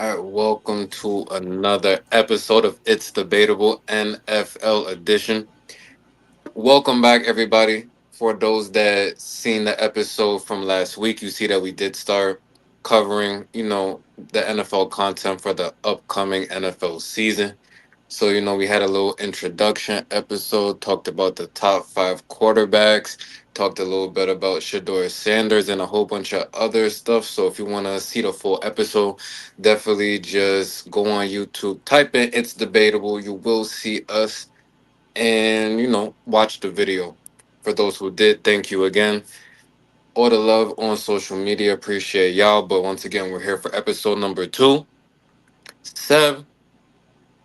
All right, welcome to another episode of It's Debatable NFL edition. Welcome back, everybody. For those that seen the episode from last week, you see that we did start covering, the NFL content for the upcoming NFL season. So, we had a little introduction episode, talked about the top five quarterbacks, talked a little bit about Shador Sanders and a whole bunch of other stuff. So, if you want to see the full episode, definitely just go on YouTube, type in It's Debatable. You will see us and, watch the video. For those who did, thank you again. All the love on social media. Appreciate y'all. But once again, we're here for episode number two. Seb,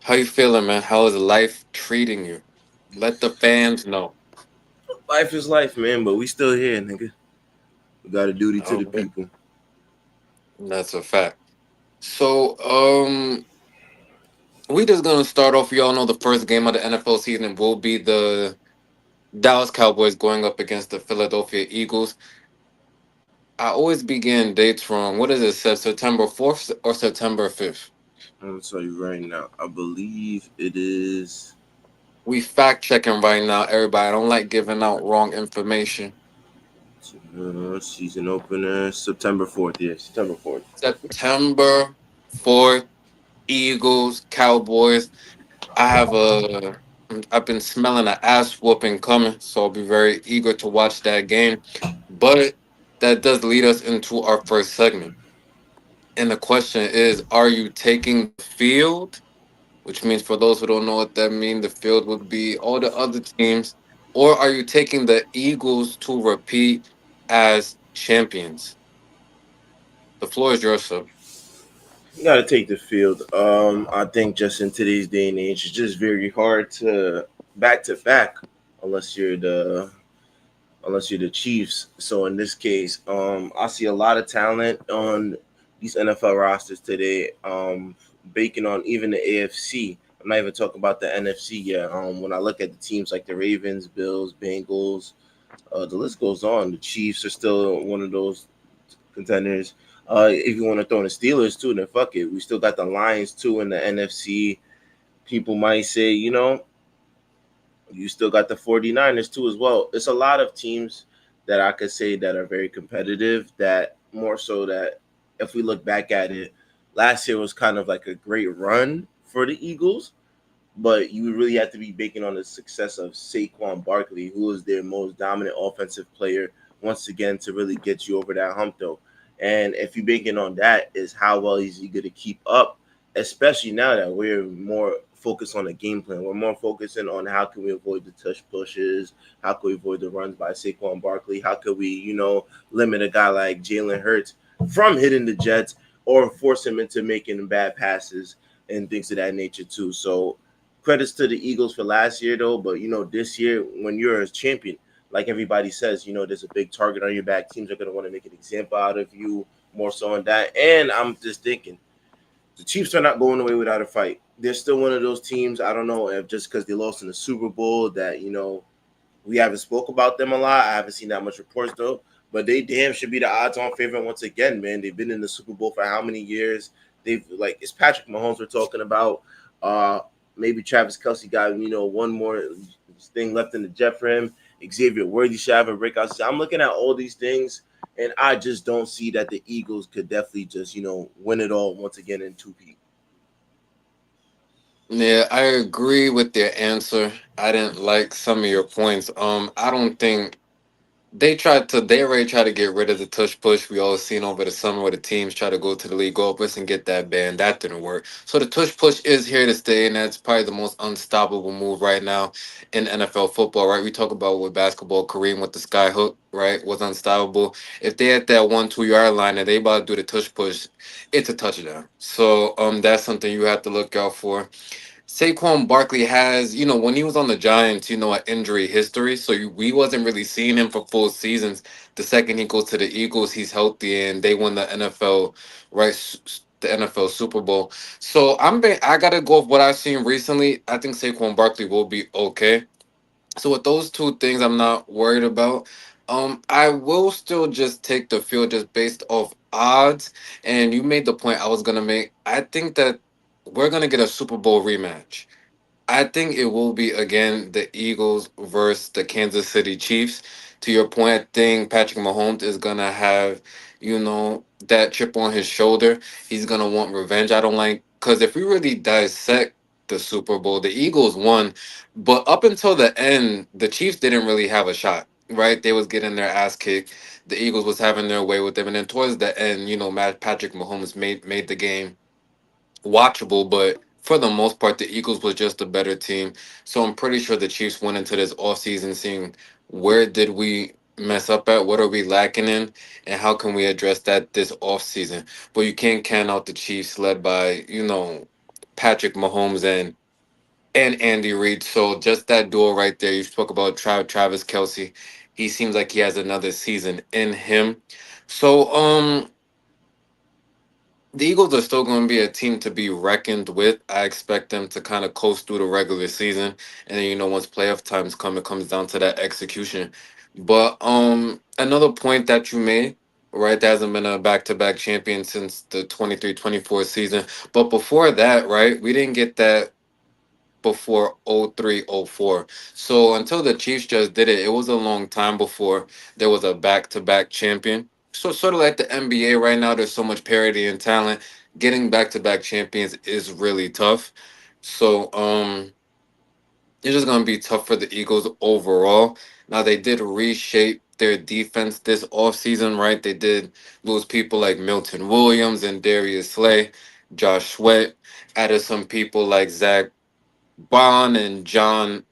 how you feeling, man? How is life treating you? Let the fans know. Life is life, man, but we still here, nigga. We got a duty to the Okay, people. that's a fact. So, we just gonna start off. Y'all know the first game of the NFL season will be the Dallas Cowboys going up against the Philadelphia Eagles. I always begin dates wrong. What is it? Said September 4th or September 5th? I'm gonna tell you right now. I believe it is We fact checking right now, everybody. I don't like giving out wrong information. season opener September 4th. Yeah, September 4th. September 4th, Eagles, Cowboys. I've been smelling an ass whooping coming, so I'll be very eager to watch that game. But that does lead us into our first segment. And the question is, are you taking the field? Which means for those who don't know what that means, the field would be all the other teams. Or are you taking the Eagles to repeat as champions? The floor is yours, sir. You gotta take the field. I think just in today's day and age, it's just very hard to back unless you're the unless you're the Chiefs. So in this case, I see a lot of talent on these NFL rosters today. Baking on even the AFC. I'm not even talking about the NFC yet. When I look at the teams like the Ravens, Bills, Bengals, the list goes on. The Chiefs are still one of those contenders. If you want to throw in the Steelers too, then fuck it. We still got the Lions too in the NFC. People might say, you still got the 49ers too as well. It's a lot of teams that I could say that are very competitive, that more so that if we look back at it, last year was kind of like a great run for the Eagles, but you really have to be banking on the success of Saquon Barkley, who is their most dominant offensive player once again to really get you over that hump though. And if you're banking on that, is how well is he going to keep up, especially now that we're more focused on the game plan. We're more focusing on how can we avoid the touch pushes, how can we avoid the runs by Saquon Barkley, how could we, limit a guy like Jalen Hurts from hitting the Jets or force him into making bad passes and things of that nature too. So credits to the Eagles for last year though, but this year when you're a champion, like everybody says, there's a big target on your back. Teams are going to want to make an example out of you more so on that. And I'm just thinking the Chiefs are not going away without a fight. They're still one of those teams. I don't know if just because they lost in the Super Bowl that we haven't spoke about them a lot. I haven't seen that much reports though, but they damn should be the odds-on favorite once again, man. They've been in the Super Bowl for how many years? They've like it's Patrick Mahomes we're talking about. Uh, Maybe Travis Kelsey got one more thing left in the jet for him. Xavier Worthy should have a breakout. So I'm looking at all these things, and I just don't see that the Eagles could definitely just win it all once again in two peat. Yeah, I agree with your answer. I didn't like some of your points. I don't think they already tried to get rid of the tush push. We all seen over the summer where the teams try to go to the league, go up and get that ban. That didn't work. So the tush push is here to stay, and that's probably the most unstoppable move right now in NFL football, right? We talk about with basketball, Kareem with the sky hook, right? Was unstoppable. If they at that 1 2 yard line and they about to do the tush push, it's a touchdown. So that's something you have to look out for. Saquon Barkley has, when he was on the Giants, an injury history. So we wasn't really seeing him for full seasons. The second he goes to the Eagles, he's healthy and they won the NFL, right? The NFL Super Bowl. So I gotta go with what I've seen recently. I think Saquon Barkley will be okay. So with those two things, I'm not worried about. I will still just take the field just based off odds. And you made the point I was gonna make. I think that we're gonna get a Super Bowl rematch. I think it will be again the Eagles versus the Kansas City Chiefs. To your point, I think Patrick Mahomes is gonna have, that chip on his shoulder. He's gonna want revenge. I don't like because if we really dissect the Super Bowl, the Eagles won, but up until the end, the Chiefs didn't really have a shot. Right, they was getting their ass kicked. The Eagles was having their way with them, and then towards the end, Patrick Mahomes made the game watchable, but for the most part, the Eagles was just a better team. So I'm pretty sure the Chiefs went into this offseason seeing where did we mess up at, what are we lacking in, and how can we address that this offseason. But you can't count out the Chiefs led by, Patrick Mahomes and Andy Reid. So just that duo right there. You spoke about Travis Kelsey. He seems like he has another season in him. So the Eagles are still going to be a team to be reckoned with. I expect them to kind of coast through the regular season, and then once playoff times come, it comes down to that execution. But another point that you made, right? There hasn't been a back-to-back champion since the 23-24 season. But before that, right, we didn't get that before 03-04. So until the Chiefs just did it, it was a long time before there was a back-to-back champion. So sort of like the NBA right now, there's so much parity and talent. Getting back-to-back champions is really tough. So it's just gonna be tough for the Eagles overall. Now they did reshape their defense this offseason, right? They did lose people like Milton Williams and Darius Slay, Josh Sweat, added some people like Zach Bond and John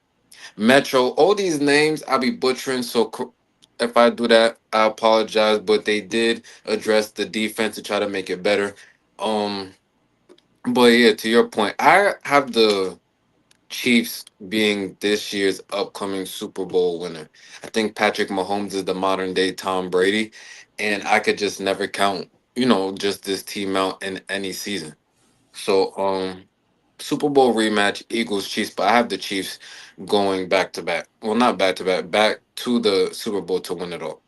Metro. All these names I'll be butchering, so if I do that, I apologize. But they did address the defense to try to make it better. Um, but yeah, to your point, I have the Chiefs being this year's upcoming Super Bowl winner. I think Patrick Mahomes is the modern day Tom Brady, and I could just never count, just this team out in any season. So, Super Bowl rematch, Eagles Chiefs, but I have the Chiefs going back to back. Well, not back to back, back to the Super Bowl to win it all.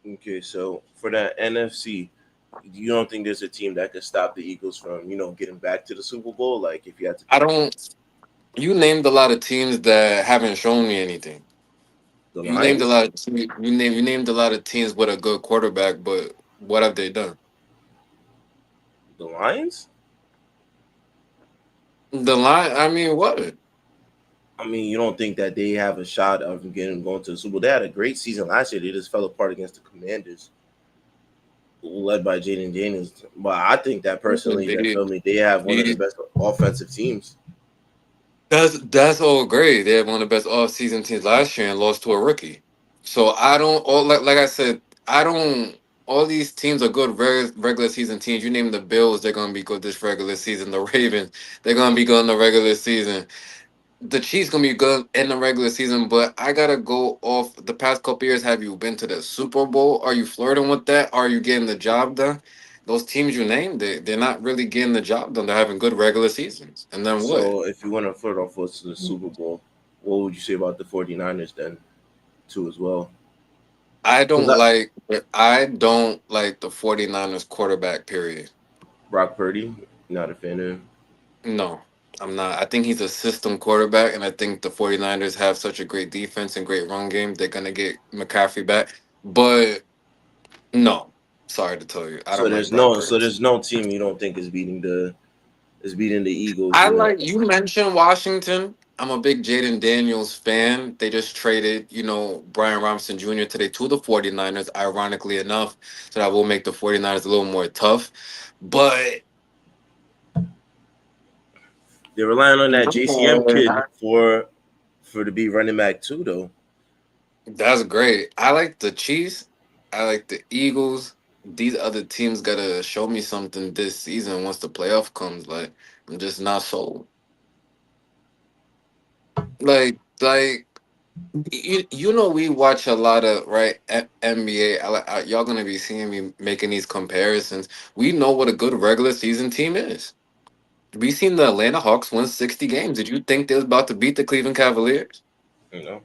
Okay, so for that NFC, you don't think there's a team that could stop the Eagles from, getting back to the Super Bowl? Like if you had to I pick don't. You named a lot of teams that haven't shown me anything. the You named a Lions, lot. You named a lot of teams with a good quarterback, but what have they done? the Lions. The line. I mean, what? I mean, you don't think that they have a shot of getting going to the Super Bowl? They had a great season last year. They just fell apart against the Commanders, led by Jaden Daniels. But I think that personally, that They, feel me, they have one of the they, best offensive teams. that's all great. They had one of the best off-season teams last year and lost to a rookie. So I don't. All like I said, I don't. All these teams are good regular season teams. You name the Bills, they're gonna be good this regular season. The Ravens, they're gonna be good in the regular season. The Chiefs gonna be good in the regular season. But I gotta go off the past couple years. Have you been to the Super Bowl? Are you flirting with that? Are you getting the job done? Those teams you named, they're not really getting the job done. They're having good regular seasons. And then what? So if you want to flirt off us to the Super Bowl, what would you say about the 49ers then, too, as well? Because I don't like the 49ers quarterback period. Brock Purdy, not a fan of him. No, I'm not. I think he's a system quarterback, and I think the 49ers have such a great defense and great run game. They're gonna get McCaffrey back. But no, sorry to tell you, I don't like Brock So Purdy. there's no team you don't think is beating the Eagles, I like you mentioned Washington. I'm a big Jaden Daniels fan. They just traded, Brian Robinson Jr. today to the 49ers, ironically enough. So that will make the 49ers a little more tough. But They're relying on that JCM kid no, for to be running back too, though. that's great. I like the Chiefs. I like the Eagles. These other teams gotta show me something this season once the playoff comes. Like I'm just not sold. Like we watch a lot of right NBA. Y'all gonna be seeing me making these comparisons. We know what a good regular season team is. We seen the Atlanta Hawks win 60 games. Did you think they was about to beat the Cleveland Cavaliers? You know,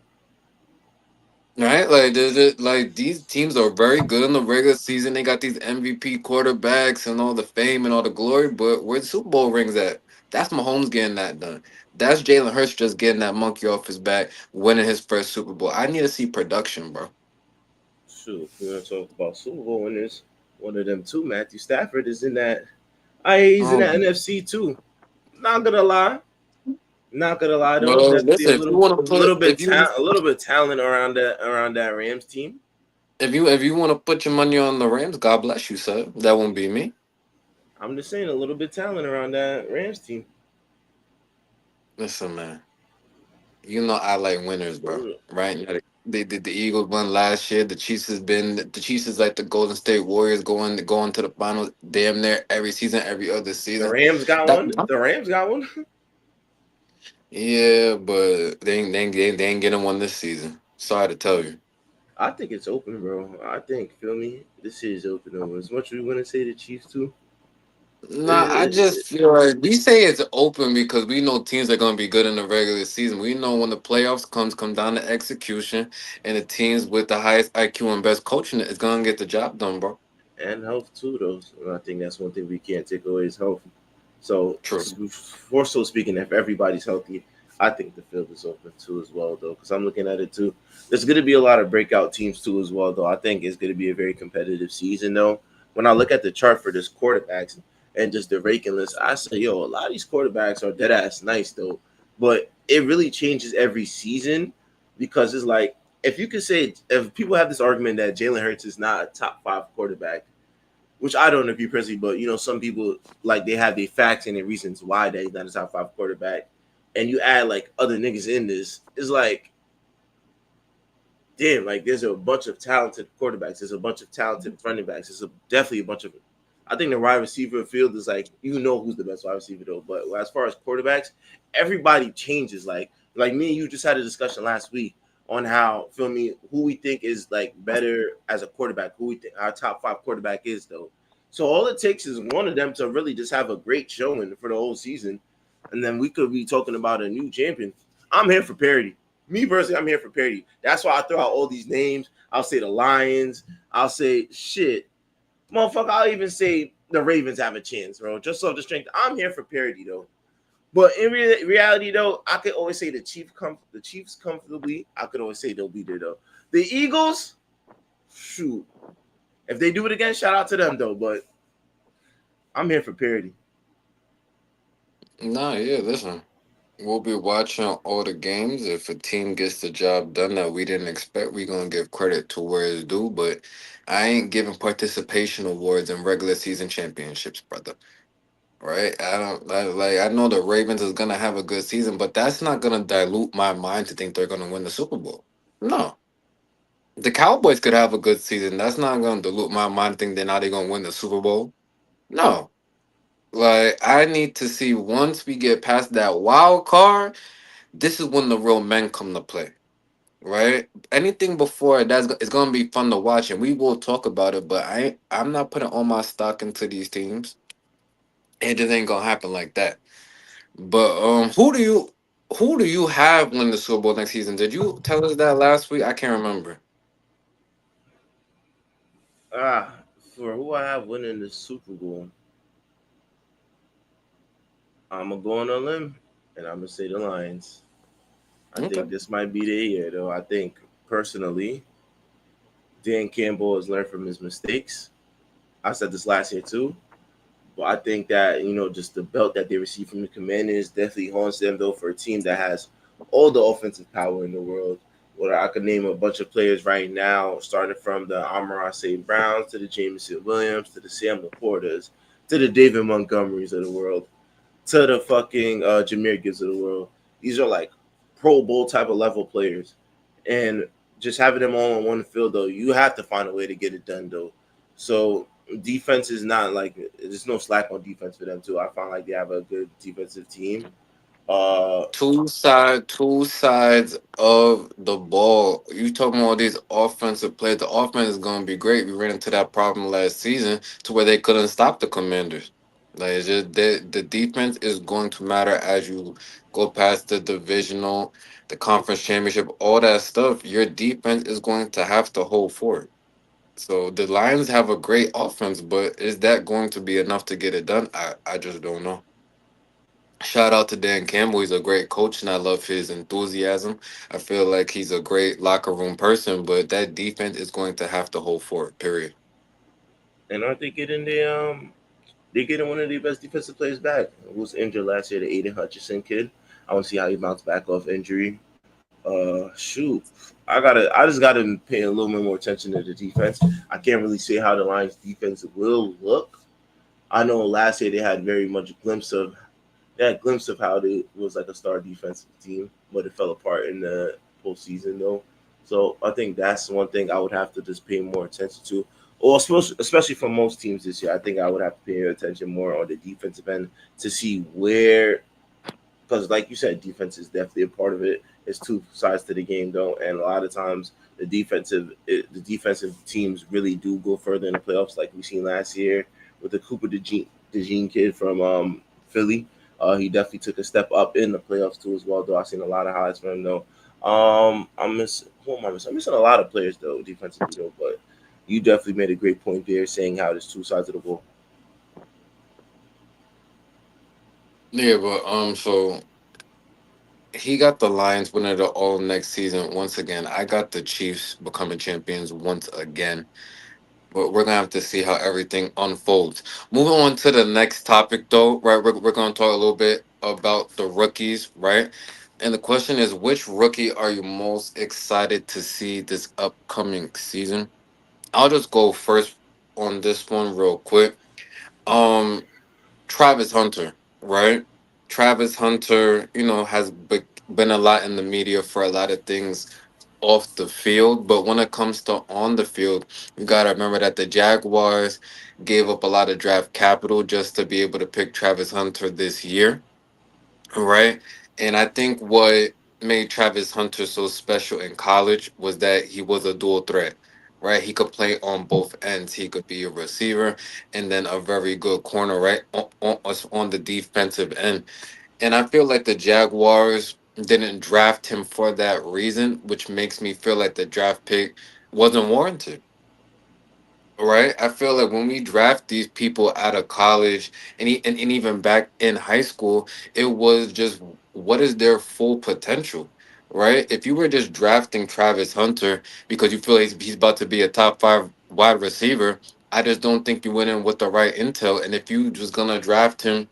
Right, like like these teams are very good in the regular season. They got these MVP quarterbacks and all the fame and all the glory, but where the Super Bowl rings at? That's Mahomes getting that done. That's Jalen Hurts just getting that monkey off his back, winning his first Super Bowl. I need to see production, bro. Shoot, if we're gonna talk about Super Bowl winners. One of them too, Matthew Stafford is in that. He's in that Um, NFC too. Not gonna lie, not gonna lie though. well, Definitely listen, if you want a to put, little bit a little bit talent around that Rams team. if you want to put your money on the Rams, God bless you, sir. That won't be me. I'm just saying a little bit talent around that Rams team. Listen, man. You know I like winners, bro. Mm, Right? They did the Eagles won last year. The Chiefs is like the Golden State Warriors going to the finals damn near every season, every other The season. Rams got That one. The Rams got one. yeah, but they ain't getting one this season. Sorry to tell you. I think it's open, bro. I think, feel me, this is open though. As much as we want to say the Chiefs too, Nah, I eh, just feel like we say it's open because we know teams are gonna be good in the regular season. We know when the playoffs come down to execution, and the teams with the highest IQ and best coaching is gonna get the job done, bro. and health too, though. So I think that's one thing we can't take away is health. So, True. more so speaking, if everybody's healthy, I think the field is open too as well, though. Because I'm looking at it too. There's going to be a lot of breakout teams too as well, though. I think it's going to be a very competitive season, though. When I look at the chart for this quarterbacks and just the ranking list, I say, yo, a lot of these quarterbacks are dead ass nice, though. But it really changes every season because it's like if you could say if people have this argument that Jalen Hurts is not a top 5 quarterback, which I don't agree personally, but some people like they have their facts and their reasons why they not a top 5 quarterback, and you add like other niggas in this, it's like damn, like there's a bunch of talented quarterbacks, there's a bunch of talented running backs, definitely a bunch of. I think the wide receiver field is like who's the best wide receiver though, but as far as quarterbacks, everybody changes. Like me and you just had a discussion last week on how feel me who we think is like better as a quarterback, who we think our top 5 quarterback is though. So all it takes is one of them to really just have a great showing for the whole season, and then we could be talking about a new champion. I'm here for parity. Me personally, I'm here for parity. That's why I throw out all these names. I'll say the Lions. I'll say shit, motherfucker. I'll even say the Ravens have a chance, bro. Just off the strength. I'm here for parity though. But in reality, though, I could always say the Chiefs comfortably. I could always say they'll be there though. The Eagles, shoot, if they do it again, shout out to them though. But I'm here for parity. Nah, yeah, listen. We'll be watching all the games. If a team gets the job done that we didn't expect, we're gonna give credit to where it's due. But I ain't giving participation awards in regular season championships, brother. Right? I don't like. I know the Ravens is gonna have a good season, but that's not gonna dilute my mind to think they're gonna win the Super Bowl. No, the Cowboys could have a good season. That's not gonna dilute my mind to think they're gonna win the Super Bowl. No, like I need to see once we get past that wild card. This is when the real men come to play, right? Anything before that's it's gonna be fun to watch, and we will talk about it. But I'm not putting all my stock into these teams. It just ain't gonna happen like that. But who do you have win the Super Bowl next season? Did you tell us that last week? I can't remember. Ah, for who I have winning the Super Bowl, I'm gonna go on a limb, and I'm gonna say the Lions. I Okay. think this might be the year, though. I think personally, Dan Campbell has learned from his mistakes. I said this last year too. But I think that just the belt that they receive from the Commanders definitely haunts them though for a team that has all the offensive power in the world. Well, I could name a bunch of players right now, starting from the Amon St. Browns to the Jameson Williams to the Sam Laportas to the David Montgomerys of the world to the fucking Jameer Gibbs of the world. These are like Pro Bowl type of level players, and just having them all on one field though, you have to find a way to get it done though. So defense is not like there's no slack on defense for them too. I find like they have a good defensive team. Uh, Two sides of the ball. You talking about these offensive players? The offense is gonna be great. We ran into that problem last season to where they couldn't stop the Commanders. Like it's just the defense is going to matter as you go past the divisional, the conference championship, all that stuff. Your defense is going to have to hold fort. So the Lions have a great offense, but is that going to be enough to get it done? I just don't know. Shout out to Dan Campbell. He's a great coach, and I love his enthusiasm. I feel like he's a great locker room person, but that defense is going to have to hold fort. Period. And aren't they getting they getting one of the best defensive players back? Who was injured last year, the Aiden Hutchinson kid. I want to see how he bounced back off injury. Shoot, I just gotta pay a little bit more attention to the defense. I can't really say how the Lions defense will look. I know last year they had very much glimpse of that glimpse of how they was like a star defensive team, but it fell apart in the postseason though. So I think that's one thing I would have to just pay more attention to. Or especially for most teams this year, I think I would have to pay attention more on the defensive end to see where, because like you said, defense is definitely a part of it. It's two sides to the game though, and a lot of times the defensive teams really do go further in the playoffs, like we seen last year with the Cooper DeJean kid from Philly. He definitely took a step up in the playoffs too as well. Though I've seen a lot of highlights from him though. I'm missing who am I missing? I'm missing a lot of players though defensively though, but you definitely made a great point there, saying how there's two sides of the ball. Yeah, but so he got the Lions winning it all next season once again. I got the Chiefs becoming champions once again. But we're gonna have to see how everything unfolds. Moving on to the next topic, though, right? We're gonna talk a little bit about the rookies, right? And the question is, which rookie are you most excited to see this upcoming season? I'll just go first on this one real quick. Um, Travis Hunter, right? Travis Hunter, has been a lot in the media for a lot of things off the field, but when it comes to on the field, you got to remember that the Jaguars gave up a lot of draft capital just to be able to pick Travis Hunter this year, right? And I think what made Travis Hunter so special in college was that he was a dual threat. Right, he could play on both ends. He could be a receiver and then a very good corner, right, on the defensive end. And I feel like the Jaguars didn't draft him for that reason, which makes me feel like the draft pick wasn't warranted. Right? I feel like when we draft these people out of college and even back in high school, it was just what is their full potential? Right? If you were just drafting Travis Hunter because you feel he's about to be a top 5 wide receiver, I just don't think you went in with the right intel. And if you just gonna draft him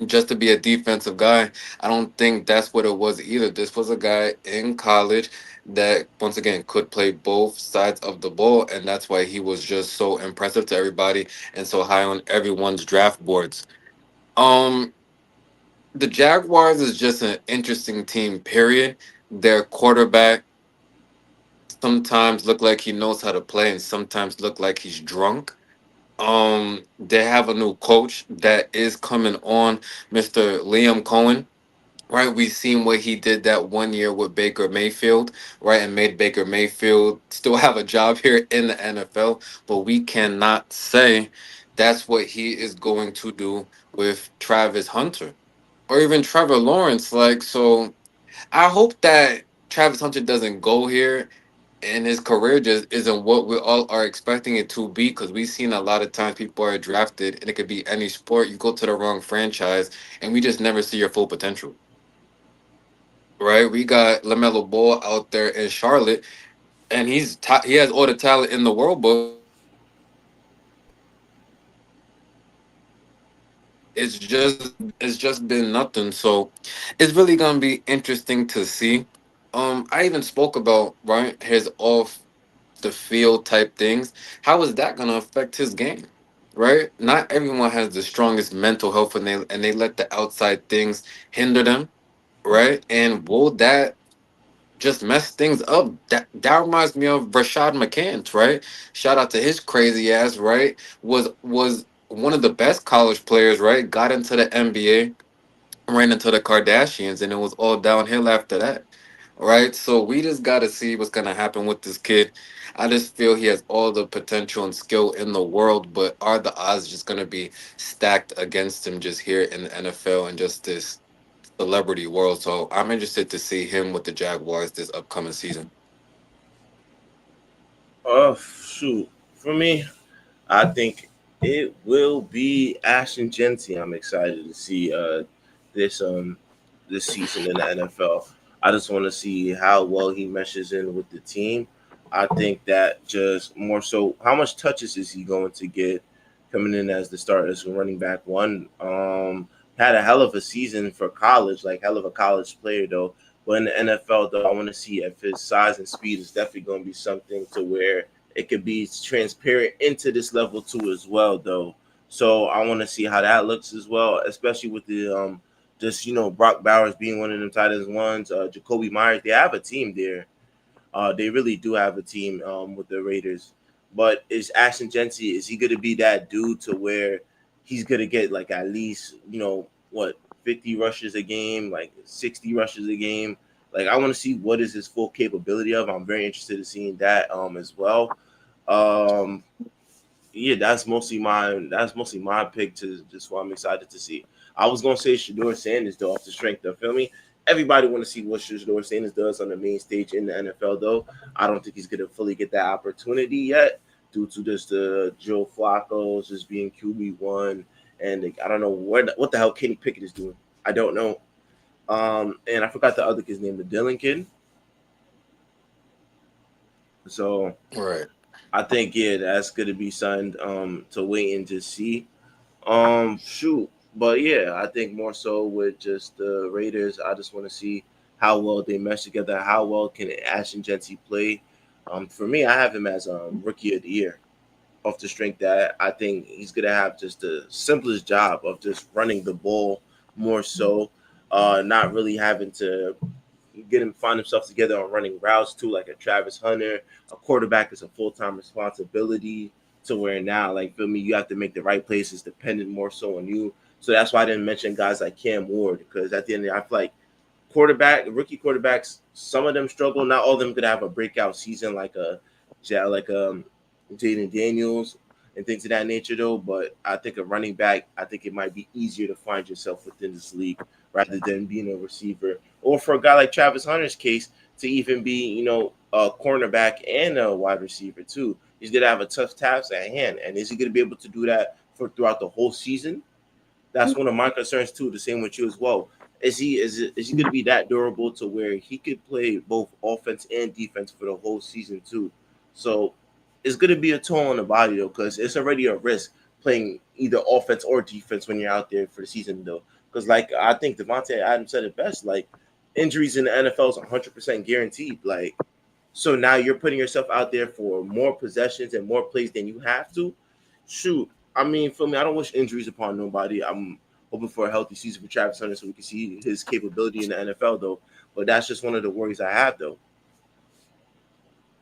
just to be a defensive guy, I don't think that's what it was either. This was a guy in college that, once again, could play both sides of the ball, and that's why he was just so impressive to everybody and so high on everyone's draft boards. Um, the Jaguars is just an interesting team. Period. Their quarterback sometimes look like he knows how to play, and sometimes look like he's drunk. They have a new coach that is coming on, Mr. Liam Cohen. Right, we've seen what he did that one year with Baker Mayfield, right, and made Baker Mayfield still have a job here in the NFL. But we cannot say that's what he is going to do with Travis Hunter or even Trevor Lawrence. Like, so I hope that Travis Hunter doesn't go here and his career just isn't what we all are expecting it to be, because we've seen a lot of times people are drafted and it could be any sport. You go to the wrong franchise and we just never see your full potential. Right, we got Lamelo Ball out there in Charlotte, and he has all the talent in the world, but it's just been nothing. So it's really gonna be interesting to see. I even spoke about, right, his off the field type things. How is that gonna affect his game? Right, not everyone has the strongest mental health, and they let the outside things hinder them. Right, and will that just mess things up? That reminds me of Rashad McCants, right? Shout out to his crazy ass, right? Was one of the best college players, right? Got into the NBA, ran into the Kardashians, and it was all downhill after that. right? So we just got to see what's going to happen with this kid. I just feel he has all the potential and skill in the world, but are the odds just going to be stacked against him just here in the NFL and just this celebrity world? So I'm interested to see him with the Jaguars this upcoming season. Shoot. For me, I think it will be Ashton Genty. I'm excited to see this this season in the NFL. I just want to see how well he meshes in with the team. I think that just more so, how much touches is he going to get coming in as the start as running back one? Had a hell of a season for college, like hell of a college player though. But in the NFL though, I want to see if his size and speed is definitely going to be something to where it could be transparent into this level too as well though. So I want to see how that looks as well, especially with the just Brock Bowers being one of them tight ends ones, Jacoby Myers. They have a team there. They really do have a team with the Raiders. But is Ashton Genty, is he going to be that dude to where he's going to get like at least, 50 rushes a game, like 60 rushes a game? Like I want to see what is his full capability of. I'm very interested in seeing that as well. Um, yeah, that's mostly my pick to just what I'm excited to see. I was gonna say Shador Sanders though, off the strength of feel me. Everybody want to see what Shador Sanders does on the main stage in the NFL though. I don't think he's gonna fully get that opportunity yet due to just Joe Flacco just being QB1 and I don't know what the hell Kenny Pickett is doing. I don't know. And I forgot the other kid's name, the Dylan kid. So Right. I think yeah, that's gonna be something to wait and to see. Shoot, but yeah, I think more so with just the Raiders. I just want to see how well they mesh together. How well can Ashton Genty play? For me, I have him as rookie of the year. Off the strength that I think he's gonna have just the simplest job of just running the ball more so, not really having to get him find himself together on running routes too, like a Travis Hunter. A quarterback is a full time responsibility to where now, like feel me, you have to make the right places dependent more so on you. So that's why I didn't mention guys like Cam Ward because at the end of the day, I feel like rookie quarterbacks, some of them struggle. Not all of them could have a breakout season like like Jaden Daniels and things of that nature though. But I think a running back, I think it might be easier to find yourself within this league rather than being a receiver. Or for a guy like Travis Hunter's case, to even be, a cornerback and a wide receiver too. He's gonna have a tough task at hand. And is he gonna be able to do that for throughout the whole season? That's one of my concerns too. The same with you as well. Is he going to be that durable to where he could play both offense and defense for the whole season too? So it's going to be a toll on the body though, because it's already a risk playing either offense or defense when you're out there for the season though. Because like I think Devontae Adams said it best, like injuries in the NFL is 100% guaranteed. Like so now you're putting yourself out there for more possessions and more plays than you have to. Shoot, I mean, for me, I don't wish injuries upon nobody. I'm hoping for a healthy season for Travis Hunter so we can see his capability in the NFL, though. But that's just one of the worries I have, though.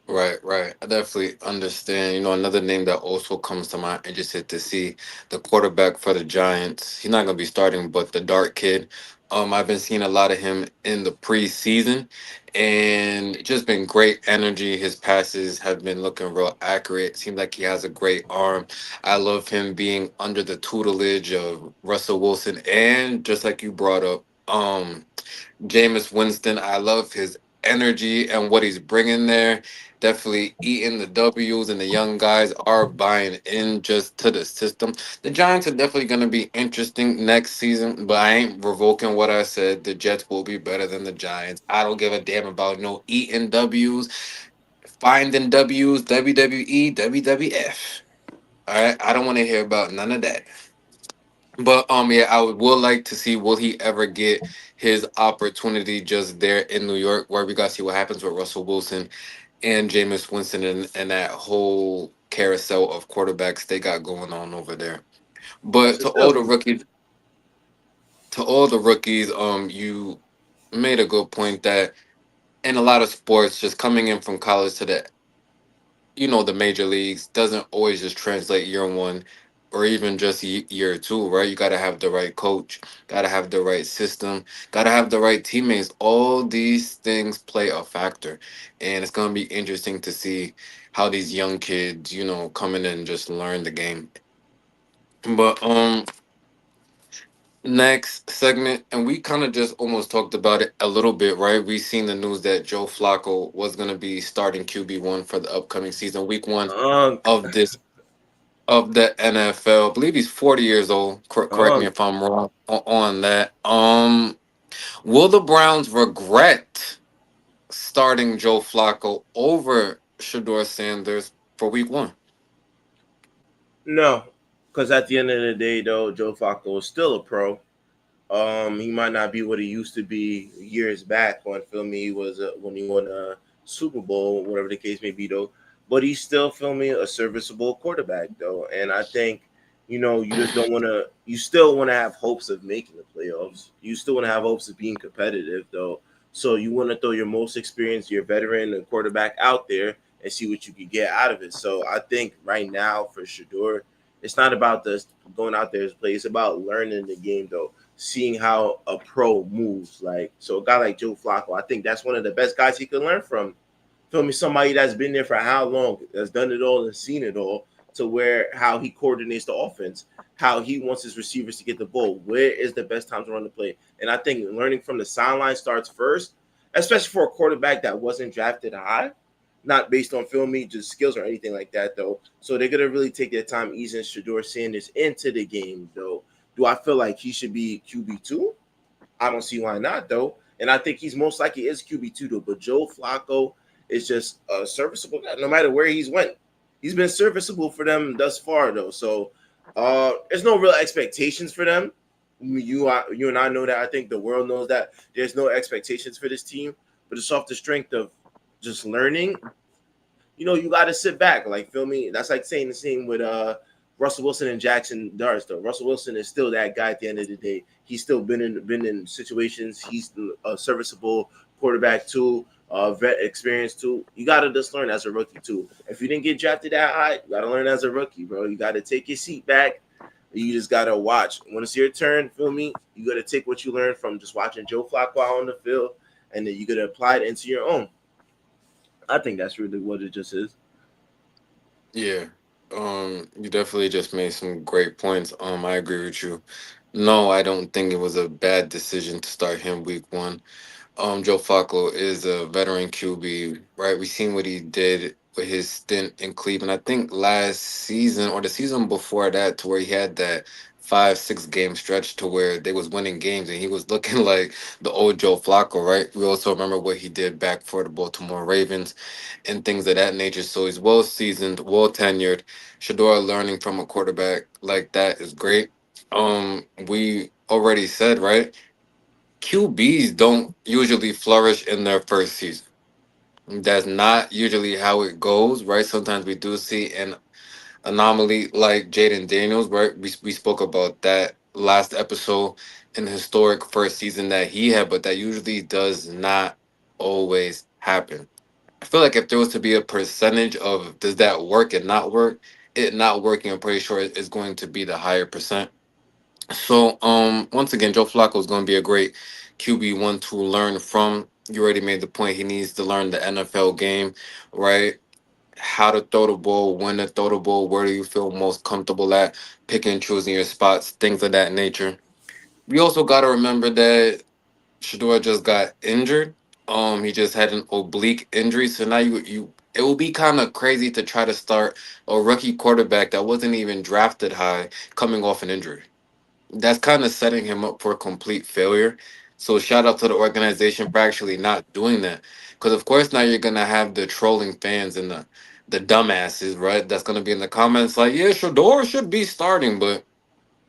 Right, right. I definitely understand. Another name that also comes to mind, interested to see the quarterback for the Giants. He's not going to be starting, but the Dart kid. I've been seeing a lot of him in the preseason, and it just been great energy. His passes have been looking real accurate. Seems like he has a great arm. I love him being under the tutelage of Russell Wilson, and just like you brought up, Jameis Winston. I love his energy and what he's bringing there. Definitely eating the W's, and the young guys are buying in just to the system. The Giants are definitely going to be interesting next season, but I ain't revoking what I said. The Jets will be better than the Giants. I don't give a damn about no eating W's, finding W's, WWE, WWF. All right, I don't want to hear about none of that. But yeah, I would like to see will he ever get his opportunity just there in New York, where we got to see what happens with Russell Wilson and Jameis Winston and that whole carousel of quarterbacks they got going on over there. But It's still be to all the rookies, you made a good point that in a lot of sports, just coming in from college to the major leagues doesn't always just translate year one. or even just year two, right? You got to have the right coach, got to have the right system, got to have the right teammates. All these things play a factor, and it's gonna be interesting to see how these young kids, come in and just learn the game. But next segment, and we kind of just almost talked about it a little bit, right? We seen the news that Joe Flacco was gonna be starting QB1 for the upcoming season, week one Um, of this of the NFL. I believe he's 40 years old. Correct me um, if I'm wrong on that. Will the Browns regret starting Joe Flacco over Shador Sanders for week one? no, because at the end of the day, though, Joe Flacco is still a pro. He might not be what he used to be years back when feel me he was when he won a Super Bowl, whatever the case may be though. But he's still feel me a serviceable quarterback though, and I think you just don't want to. You still want to have hopes of making the playoffs. You still want to have hopes of being competitive though. So you want to throw your most experienced, your veteran, and quarterback out there and see what you can get out of it. So I think right now for Shador, it's not about this going out there to play. It's about learning the game though, seeing how a pro moves. Like so, a guy like Joe Flacco, I think that's one of the best guys he could learn from. Feel me? Somebody that's been there for how long, that's done it all and seen it all, to where how he coordinates the offense, how he wants his receivers to get the ball, where is the best time to run the play. And I think learning from the sideline starts first, especially for a quarterback that wasn't drafted high, not based on film me, just skills or anything like that, though. So they're gonna really take their time easing Shador Sanders into the game, though. Do I feel like he should be QB2? I don't see why not, though. And I think he's most likely is QB2 though. But Joe Flacco is just a serviceable guy. No matter where he's went, he's been serviceable for them thus far though. So there's no real expectations for them. You and I know that. I think the world knows that there's no expectations for this team. But it's off the strength of just learning. You got to sit back. Like, feel me? That's like saying the same with Russell Wilson and Jackson Dart. Though Russell Wilson is still that guy at the end of the day. He's still been in situations. He's a serviceable quarterback too, vet experience too. You got to just learn as a rookie too. If you didn't get drafted that high, you got to learn as a rookie, bro. You got to take your seat back. You just got to watch. When it's your turn, feel me? You got to take what you learned from just watching Joe Flacco out on the field, and then you got to apply it into your own. I think that's really what it just is. Yeah. You definitely just made some great points. I agree with you. No, I don't think it was a bad decision to start him week one. Joe Flacco is a veteran QB, right? We seen what he did with his stint in Cleveland. I think last season or the season before that, to where he had that 5, 6 game stretch to where they was winning games and he was looking like the old Joe Flacco, right? We also remember what he did back for the Baltimore Ravens and things of that nature. So he's well seasoned, well tenured. Shador learning from a quarterback like that is great. We already said, right? QBs don't usually flourish in their first season. That's not usually how it goes, right? Sometimes we do see an anomaly like Jaden Daniels, right? We spoke about that last episode in the historic first season that he had, but that usually does not always happen. I feel like if there was to be a percentage of does that work and not work, it not working, I'm pretty sure is going to be the higher percent. So, once again, Joe Flacco is going to be a great QB1 to learn from. You already made the point. He needs to learn the NFL game, right? How to throw the ball, when to throw the ball, where do you feel most comfortable at, picking and choosing your spots, things of that nature. We also got to remember that Shador just got injured. He just had an oblique injury, so now you it will be kind of crazy to try to start a rookie quarterback that wasn't even drafted high coming off an injury. That's kind of setting him up for complete failure. So shout out to the organization for actually not doing that. Because of course now you're gonna have the trolling fans and the dumbasses, right? That's gonna be in the comments like, yeah, Shador should be starting, but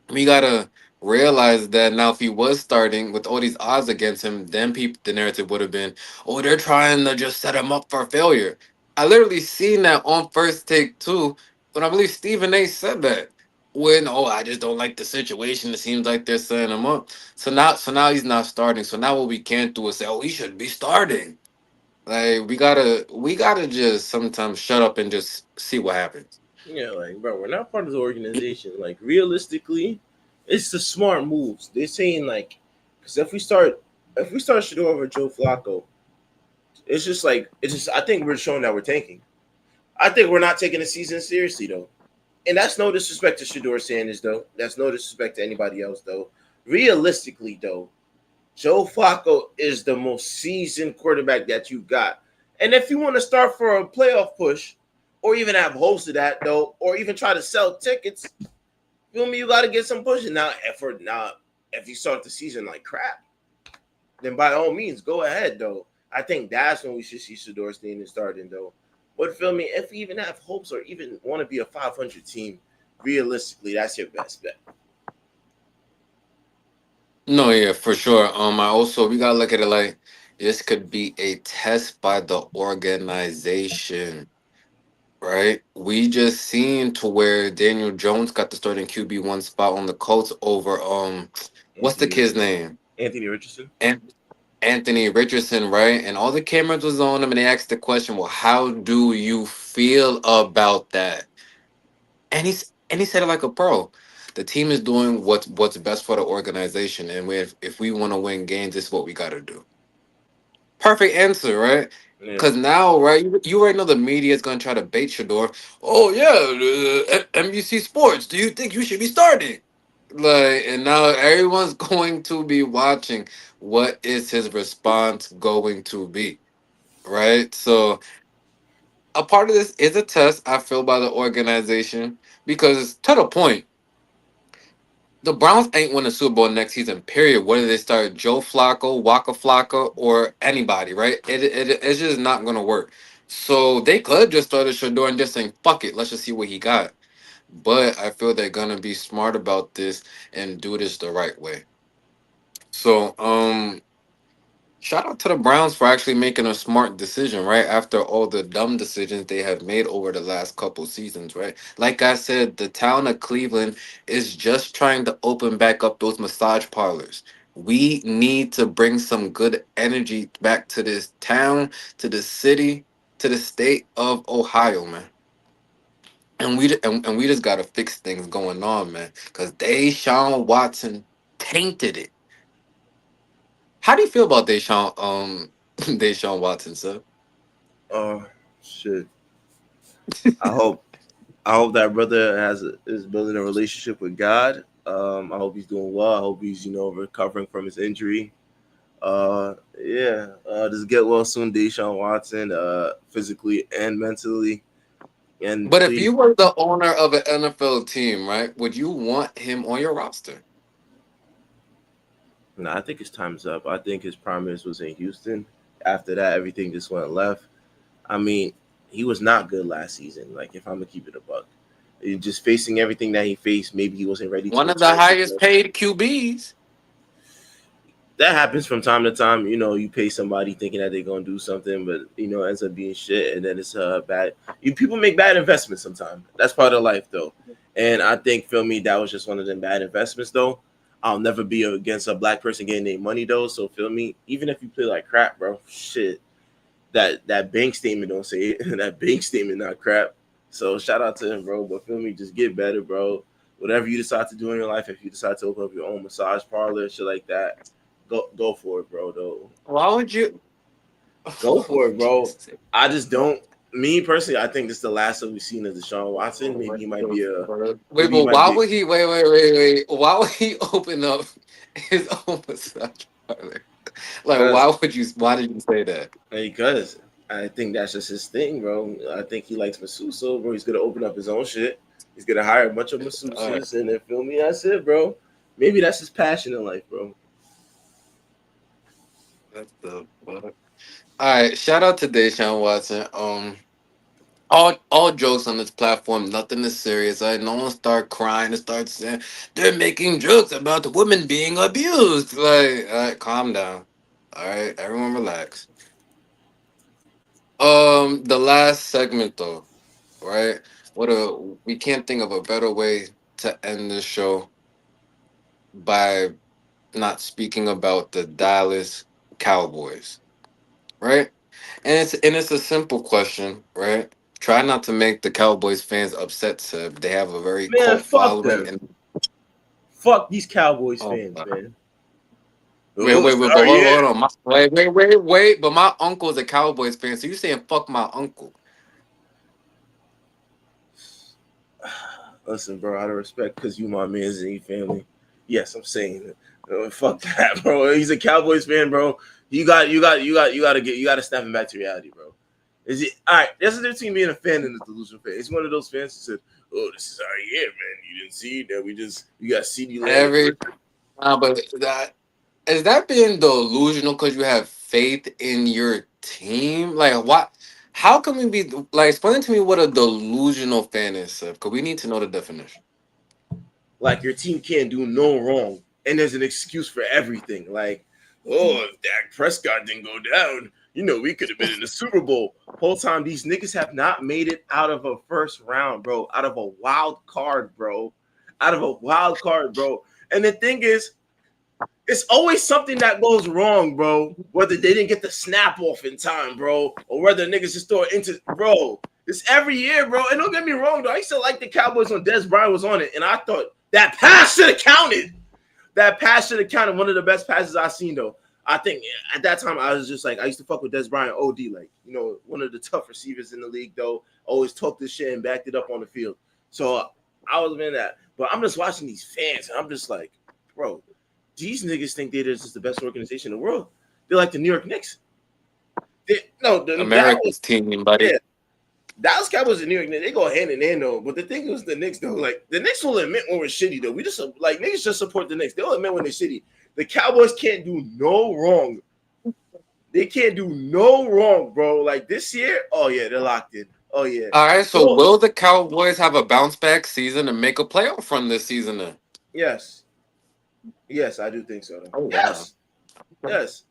we gotta realize that now if he was starting with all these odds against him, then people the narrative would have been, oh, they're trying to just set him up for failure. I literally seen that on first take too, but I believe Stephen A said that. When I just don't like the situation. It seems like they're setting him up. So now he's not starting. So now what we can't do is say, oh, he should be starting. Like we gotta just sometimes shut up and just see what happens. Yeah, like bro, we're not part of the organization. Like realistically, it's the smart moves. They're saying like, because if we start Shador over Joe Flacco, it's just like it's just. I think we're showing that we're tanking. I think we're not taking the season seriously though, and that's no disrespect to Shador Sanders though. That's no disrespect to anybody else though. Realistically though, Joe Flacco is the most seasoned quarterback that you got. And if you want to start for a playoff push, or even have hopes of that though, or even try to sell tickets, feel me, you got to get some pushing now. If you start the season like crap, then by all means go ahead though. I think that's when we should see Shador Steener starting though. But feel me, if we even have hopes or even want to be a 500 team, realistically, that's your best bet. No, yeah, for sure. I also we gotta look at it like this could be a test by the organization, right? We just seen to where Daniel Jones got the starting QB1 spot on the Colts over what's the Anthony kid's Richardson. name? Anthony Richardson. And Anthony Richardson, right? And all the cameras was on him, and they asked the question, "Well, how do you feel about that?" And he said it like a pro. The team is doing what's best for the organization, and if we want to win games, this is what we got to do. Perfect answer, right? Yeah. Because now, right, you already know the media is going to try to bait Shador. Oh yeah, NBC Sports. Do you think you should be starting? Like, and now everyone's going to be watching. What is his response going to be? Right. So a part of this is a test. I feel by the organization because to the point. The Browns ain't win a Super Bowl next season, period. Whether they start Joe Flacco, Waka Flocka, or anybody, right? It's just not going to work. So they could just start a Shador and just saying, fuck it, let's just see what he got. But I feel they're going to be smart about this and do this the right way. So, shout out to the Browns for actually making a smart decision, right? After all the dumb decisions they have made over the last couple seasons, right? Like I said, the town of Cleveland is just trying to open back up those massage parlors. We need to bring some good energy back to this town, to the city, to the state of Ohio, man. And we just gotta fix things going on, man. Cause Deshaun Watson tainted it. How do you feel about Deshaun Deshaun Watson, sir? Oh shit. I hope I hope that brother is building a relationship with God. I hope he's doing well. I hope he's recovering from his injury. Yeah. Just get well soon, Deshaun Watson. Physically and mentally, and But if please. you were the owner of an NFL team, right, would you want him on your roster? No, I think his time's up. I think his promise was in Houston. After that, everything just went left. I mean, he was not good last season. Like if I'm gonna keep it a buck, just facing everything that he faced, maybe he wasn't ready to One of the return to highest the. paid QBs. That happens from time to time. You pay somebody thinking that they're gonna do something, but it ends up being shit, and then it's bad. People make bad investments sometimes. That's part of life, though. And I think, feel me, that was just one of them bad investments, though. I'll never be against a black person getting their money, though. So feel me, even if you play like crap, bro, shit, that bank statement don't say it. That bank statement not crap. So shout out to him, bro. But feel me, just get better, bro. Whatever you decide to do in your life, if you decide to open up your own massage parlor, shit like that, go for it, bro. Though Why would you? go for it, bro. I just don't. Me personally, I think this is the last that we've seen of Deshaun Watson. Maybe he might be a. Wait, Maybe he but might why be would he? Wait. Why would he open up his own massage parlor? Like, because why would you? Why did you say that? because I think that's just his thing, bro. I think he likes masseuse, so bro. He's gonna open up his own shit. He's gonna hire a bunch of All right, masseuses, and then feel me. That's it, bro. Maybe that's his passion in life, bro. that's the fuck. All right, shout out to Deshaun Watson. All jokes on this platform, nothing is serious. No one start crying and start saying they're making jokes about the women being abused. Like, all right, calm down. All right, everyone relax. The last segment though, right? We can't think of a better way to end this show by not speaking about the Dallas Cowboys, right? And it's a simple question, right? Try not to make the Cowboys fans upset, Seb. They have a very Man, cult fuck following, them. and Fuck these Cowboys oh fans, my. man. Wait, Oh, wait, it's wait, but our year. hold on. Wait. But my uncle is a Cowboys fan, so you saying fuck my uncle? Listen, bro, out of respect, because you my man's and your family. Yes, I'm saying it. Fuck that, bro. He's a Cowboys fan, bro. You gotta snap him back to reality, bro. Is it all right? There's a difference between being a fan and a delusional fan. It's one of those fans who said, "Oh, this is our year, man. You didn't see that we got CD Lamb." Every but that is that being delusional because you have faith in your team? Like what? How can we be like? Explain to me what a delusional fan is, Seb. Because we need to know the definition. Like your team can't do no wrong, and there's an excuse for everything. Like, oh, if Dak Prescott didn't go down, we could have been in the Super Bowl. Whole time these niggas have not made it out of a first round, bro. Out of a wild card, bro. Out of a wild card, bro. And the thing is, it's always something that goes wrong, bro. Whether they didn't get the snap off in time, bro, or whether niggas just throw it into, bro. It's every year, bro. And don't get me wrong, though. I used to like the Cowboys when Des Bryant was on it, and I thought that pass should have counted. That pass should have counted. One of the best passes I've seen, though. I think at that time I was just like, I used to fuck with Des Bryant OD, like, one of the tough receivers in the league, though. Always talked this shit and backed it up on the field. So I was in that. But I'm just watching these fans, and I'm just like, bro, these niggas think they're just the best organization in the world. They're like the New York Knicks. No, the America's team, buddy. yeah, Dallas Cowboys and New York Knicks, they go hand in hand though. But the thing is, the Knicks though, like the Knicks will admit when we're shitty though. We just like niggas just support the Knicks. They'll admit when they're shitty. The Cowboys can't do no wrong. They can't do no wrong, bro. Like this year, oh yeah, they're locked in. Oh yeah. All right, so So will the Cowboys have a bounce back season and make a playoff run this season? Then? yes, yes, I do think so. Though. Oh wow! Yes, yes.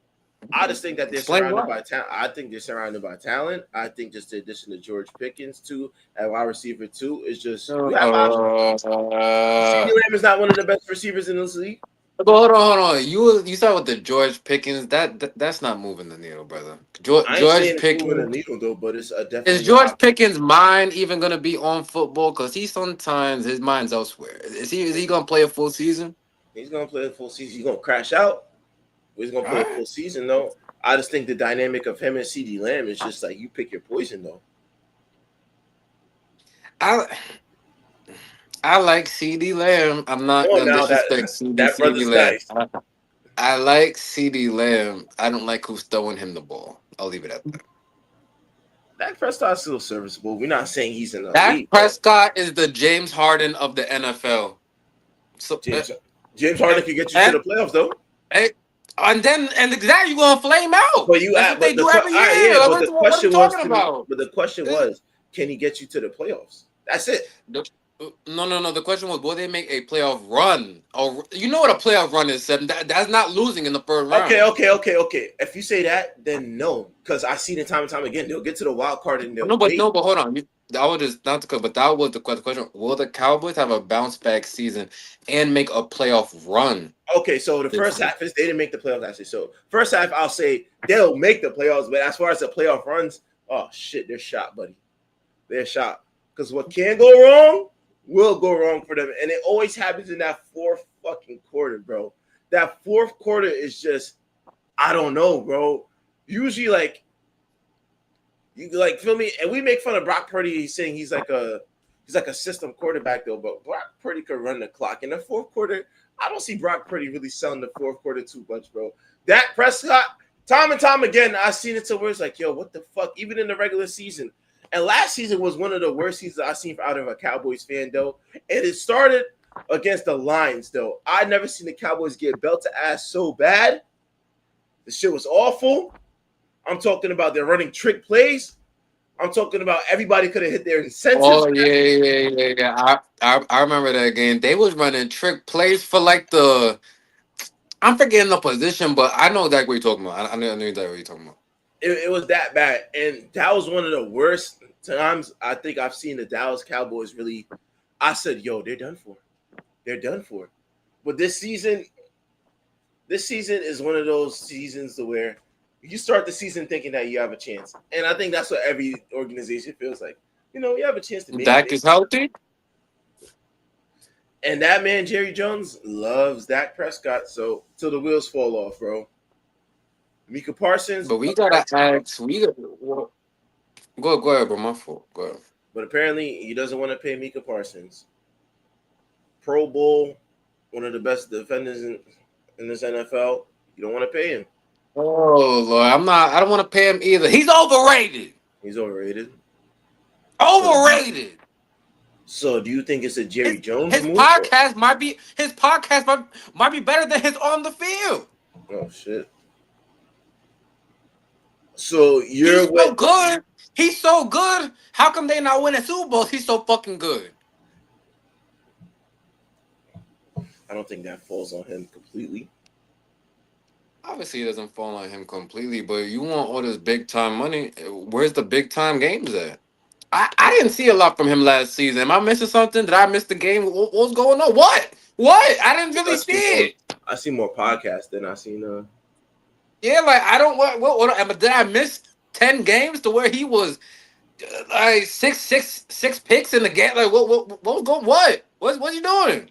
I just think that they're Explain surrounded why. by talent. I think they're surrounded by talent. I think just the addition of George Pickens too at wide receiver too is just you have options. CD Uh, Lamb is not one of the best receivers in this league. but hold on. You started with the George Pickens. That's not moving the needle, brother. I ain't George saying it's moving the Pickens needle though, but it's is definitely an George option. Pickens' mind even gonna be on football? Because he sometimes his mind's elsewhere. Is he gonna play a full season? He's gonna play a full season. He's gonna crash out. But he's gonna All play a right. full season though. I just think the dynamic of him and CD Lamb is just like you pick your poison though. I I like CD Lamb. I'm not Come on gonna now, disrespect that CD brother's Lamb. nice. I like CD Lamb. I don't like who's throwing him the ball. I'll leave it at that. Dak Prescott's still serviceable. We're not saying he's an Dak elite though. Prescott is the James Harden of the NFL. So, James James Harden can get you to and, the playoffs though. and, and exactly you gonna flame out. But you That's at what they but do every all right, year. yeah, Like, but the what are we question was talking to me, about? but the question This- was, can he get you to the playoffs? That's it. the- no. The question was, will they make a playoff run? Or you know what a playoff run is? Seven. That's not losing in the first Okay, round. okay. If you say that, then no, because I see it time and time again. They'll get to the wild card and they'll wait. No, but hold on. That was just not the but that was the question. Will the Cowboys have a bounce back season and make a playoff run Okay, so the this first year? half is they didn't make the playoffs actually. So first half, I'll say they'll make the playoffs, but as far as the playoff runs, oh shit, they're shot, buddy. They're shot. Because what can go wrong will go wrong for them, and it always happens in that fourth fucking quarter, bro. That fourth quarter is just, I don't know, bro. Usually, like you like feel me, and we make fun of Brock Purdy saying he's like a system quarterback though, but Brock Purdy could run the clock in the fourth quarter. I don't see Brock Purdy really selling the fourth quarter too much, bro. Dak Prescott, time and time again, I've seen it to where it's like, yo, what the fuck? Even in the regular season. And last season was one of the worst seasons I've seen out of a Cowboys fan, though. And it started against the Lions, though. I never seen the Cowboys get belt to ass so bad. The shit was awful. I'm talking about they're running trick plays. I'm talking about everybody could have hit their incentives. Oh yeah. I remember that game. They was running trick plays for like the I'm forgetting the position, but I know exactly what you're talking about. I know exactly what you're talking about. It was that bad. And that was one of the worst times I think I've seen the Dallas Cowboys really. I said, yo, they're done for. They're done for. But this season is one of those seasons to where you start the season thinking that you have a chance. And I think that's what every organization feels like. You have a chance to Dak is healthy, and that man Jerry Jones loves Dak Prescott. So till the wheels fall off, bro. Mika Parsons, but we all gotta right, ask. Well, go ahead, bro. My fault. Go ahead. but apparently he doesn't want to pay Mika Parsons. Pro Bowl, one of the best defenders in this NFL. You don't want to pay him. Oh Lord, I'm not. I don't want to pay him either. He's overrated. He's overrated. So, Overrated. so do you think it's a Jerry His Jones his move? Or, podcast might be his podcast might be better than his on the field. oh shit. So you're He's so what? good. He's so good. How come they not winning Super Bowls? He's so fucking good. I don't think that falls on him completely. Obviously, it doesn't fall on him completely, but you want all this big time money. Where's the big time games at? I didn't see a lot from him last season. Am I missing something? Did I miss the game? What's going on? What? What? I didn't really I see see more. it. I see more podcasts than I seen. Yeah, like I don't what did I miss 10 games to where he was like six picks in the game? Like what was going what's he doing?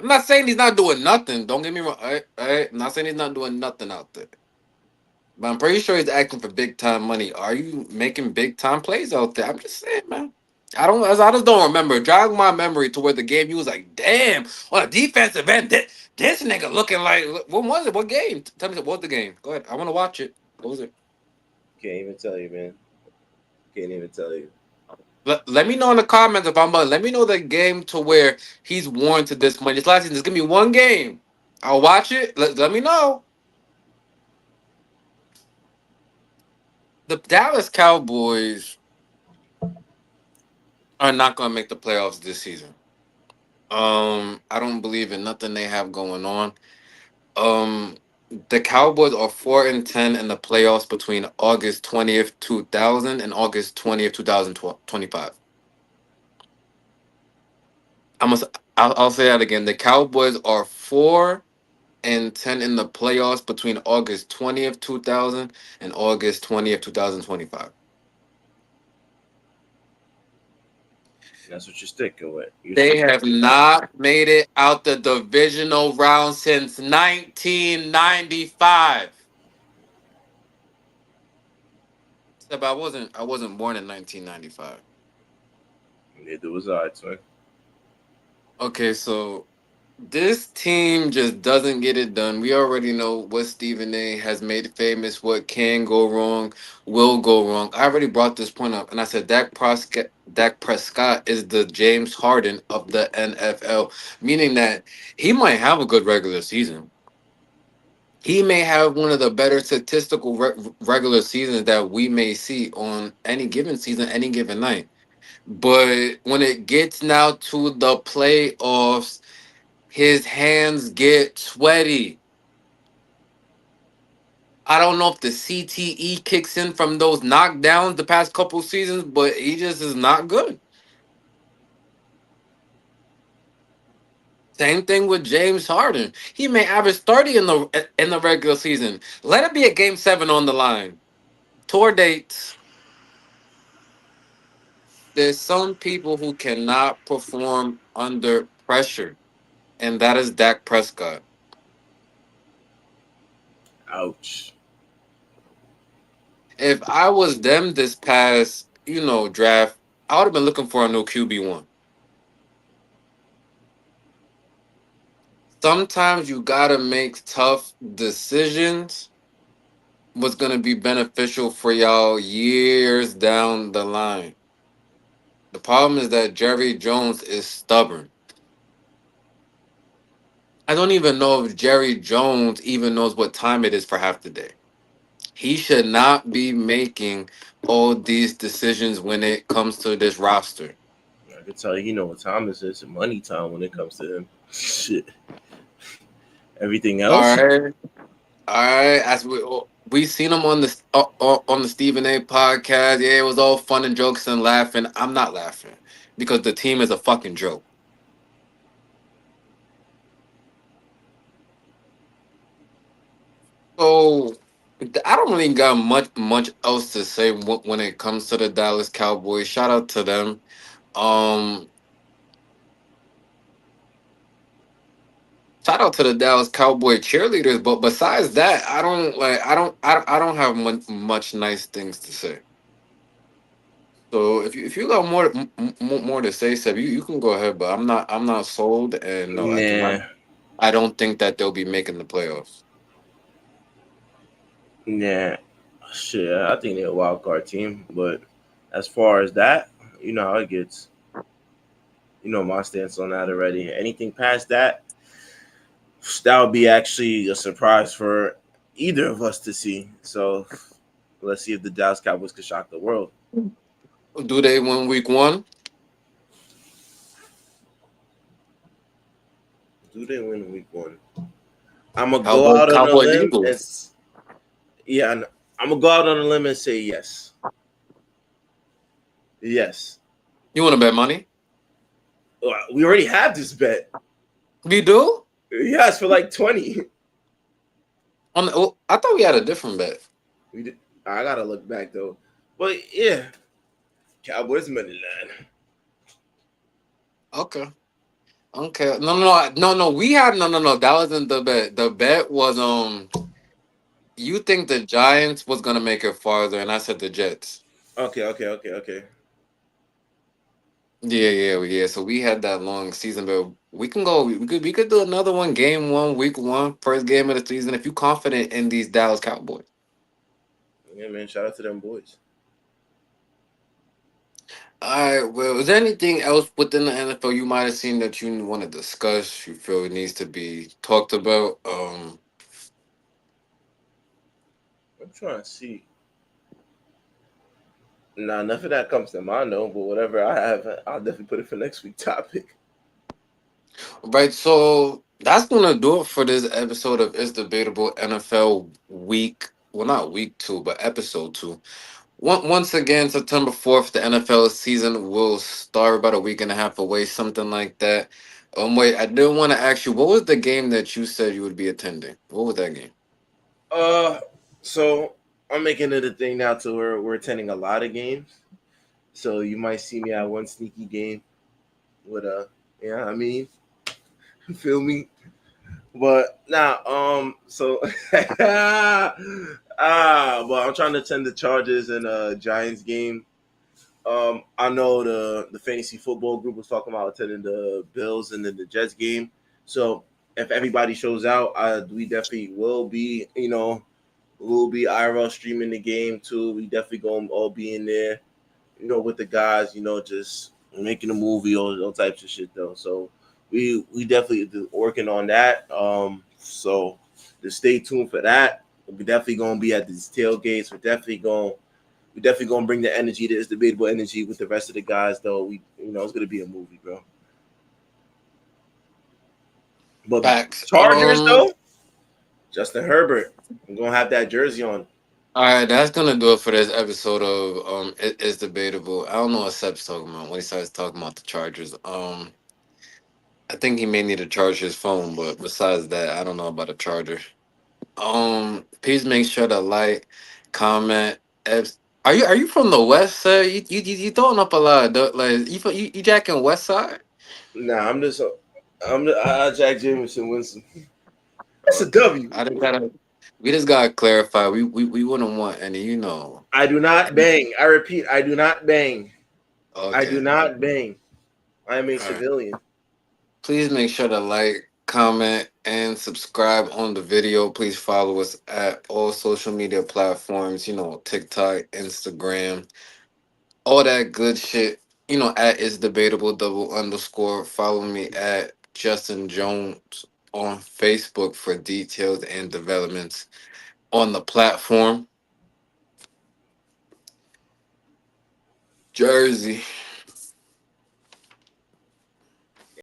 I'm not saying he's not doing nothing. Don't get me wrong. I'm not saying he's not doing nothing out there. But I'm pretty sure he's acting for big time money. Are you making big time plays out there? I'm just saying, man. I just don't remember. Jog my memory to where the game you was like, damn, on a defensive end, this nigga looking like what was it? What game? Tell me what was the game? Go ahead. I want to watch it. What was it? Can't even tell you, man. Can't even tell you. Let me know in the comments if I'm let me know the game to where he's warranted this money. This last season, just give me one game. I'll watch it. Let me know. The Dallas Cowboys are not going to make the playoffs this season. I don't believe in nothing they have going on. Um, the Cowboys are 4-10 in the playoffs between August 20th, 2000 and August 20th, 2025. I must. I'll say that again. The Cowboys are 4-10 in the playoffs between August 20th, 2000 and August 20th, 2025. That's what you're sticking with. You're They sticking have with that. not made it out the divisional round since 1995. Except I wasn't born in 1995. Neither was I, twin. Okay, so this team just doesn't get it done. We already know what Stephen A has made famous, what can go wrong, will go wrong. I already brought this point up, and I said Dak Prescott is the James Harden of the NFL, meaning that he might have a good regular season. He may have one of the better statistical regular seasons that we may see on any given season, any given night. But when it gets now to the playoffs, his hands get sweaty. I don't know if the CTE kicks in from those knockdowns the past couple seasons, but he just is not good. Same thing with James Harden. He may average 30 in the regular season. Let it be a game 7 on the line. Tour dates. There's some people who cannot perform under pressure, and that is Dak Prescott. Ouch. If I was them this past, draft, I would have been looking for a new QB1. Sometimes you gotta make tough decisions. What's gonna be beneficial for y'all years down the line. The problem is that Jerry Jones is stubborn. I don't even know if Jerry Jones even knows what time it is for half the day. He should not be making all these decisions when it comes to this roster. I can tell you, what time this is. Money time when it comes to him. Shit. Everything All else, right, all right. As we seen him on the Stephen A. podcast. Yeah, it was all fun and jokes and laughing. I'm not laughing because the team is a fucking joke. So I don't really got much else to say when it comes to the Dallas Cowboys. Shout out to them. Um, Shout out to the Dallas Cowboy cheerleaders. But besides that, I don't like. I don't have much nice things to say. So if you got more to say, Seb, you can go ahead. But I'm not sold, and no, I do not. Yeah, I don't think that they'll be making the playoffs. yeah. Shit, I think they're a wild card team, but as far as that, you know how it gets. You know my stance on that already. Anything past that, that would be actually a surprise for either of us to see. So let's see if the Dallas Cowboys can shock the world. Do they win week one? Do they win week one? I'm gonna How go about out on a Cowboys limb and Eagles? yeah, I'm gonna go out on a limb and say yes, yes. You want to bet money? We already have this bet. We do. Yes, for like 20. Oh, I thought we had a different bet. We did. I gotta look back though, but yeah, Cowboys money line. Okay. Okay. No. We had no. That wasn't the bet. The bet was you think the Giants was gonna make it farther, and I said the Jets. Okay. Yeah. So we had that long season, but we can go. We could do another one. Game one, week one, first game of the season. If you're confident in these Dallas Cowboys. Yeah, man. Shout out to them boys. All right. Well, is there anything else within the NFL you might have seen that you want to discuss? You feel it needs to be talked about? I'm trying to see. Nah, nothing that comes to mind though. But whatever I have, I'll definitely put it for next week topic. Right, so that's gonna do it for this episode of It's Debatable NFL week. Well, not week two, but episode two. Once again, September 4th, the NFL season will start about a week and a half away, something like that. Wait, I did want to ask you, what was the game that you said you would be attending? What was that game? Uh, so I'm making it a thing now to where we're attending a lot of games. So you might see me at one sneaky game with yeah, I mean, feel me. But now, so well, I'm trying to attend the Chargers and Giants game. I know the fantasy football group was talking about attending the Bills and then the Jets game. So if everybody shows out, we definitely will be, we'll be IRL streaming the game too. We definitely gonna all be in there, with the guys, just making a movie, all types of shit though. So we definitely working on that. So just stay tuned for that. We're definitely gonna be at these tailgates. We're definitely gonna bring the energy, this debatable energy with the rest of the guys though. It's gonna be a movie, bro. But Facts. Chargers though, Justin Herbert. I'm gonna have that jersey on. All right, that's gonna do it for this episode of It's Debatable. I don't know what Sep's talking about when he starts talking about the Chargers. I think he may need to charge his phone, but besides that, I don't know about a charger. Please make sure to like, comment. Are you from the West Side? You throwing up a lot. Like you jacking West Side? Nah, I Jack Jameson Winston. That's a Okay, W. I just gotta. We just gotta clarify. We wouldn't want any. I do not bang. I repeat, I do not bang. I do Okay. not bang. I am a All right. civilian. Please make sure to like, comment, and subscribe on the video. Please follow us at all social media platforms. TikTok, Instagram, all that good shit. At is debatable double underscore. Follow me at Justin Jones on Facebook for details and developments on the platform. Jersey.